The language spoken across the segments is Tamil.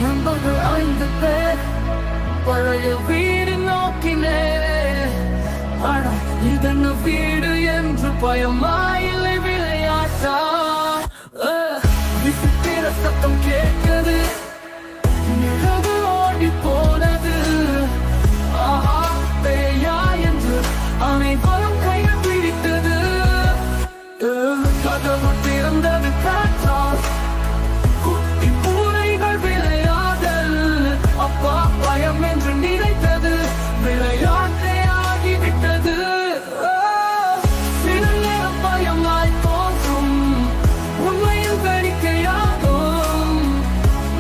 நண்பர்கள் 5 பேர் பழைய வீடு நோக்கினே. ஆனால் இதென்ன வீடு என்று பயமாயில்லை விளையாட்டா. விசித்திர சத்தம் கேட்கிறது, நிழவு ஓடி போனது. ஆஹா பேயா என்று அனைவரும் கையில் பிடித்தது. கதவு திறந்தது காற்றால், குட்டி பூனைகள் விளையாடல். அப்பா பயம் என்று நினைத்தது, விளையாட்டே ஆகிவிட்டது. சிறு நேரம் பயமாய் தோன்றும், உண்மையில் வேடிக்கையாகும்.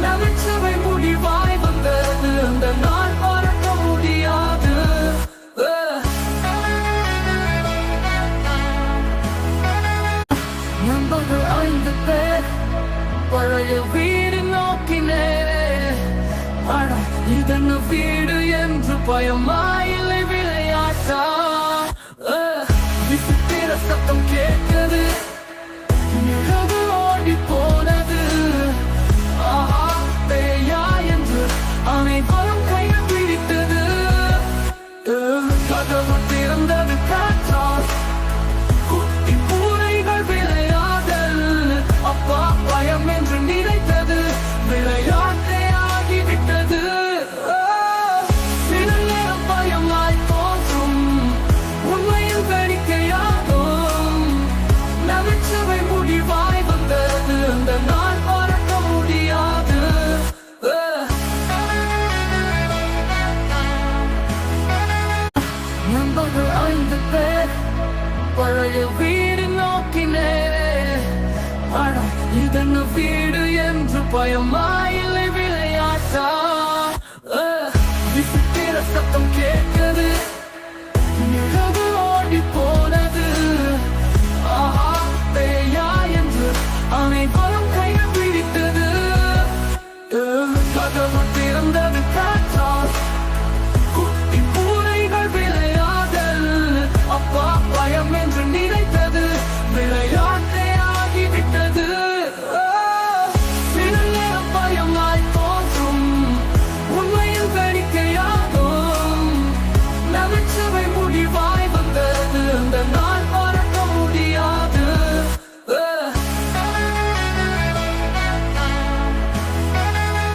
நகைச்சுவை முடிவாய் வந்தது, அந்த நாள் மறக்க முடியாது. நண்பர்கள் 5 பேர் பழைய வீடு நோக்கினே. ஆனால் இதென்ன வீடு என்று பயமா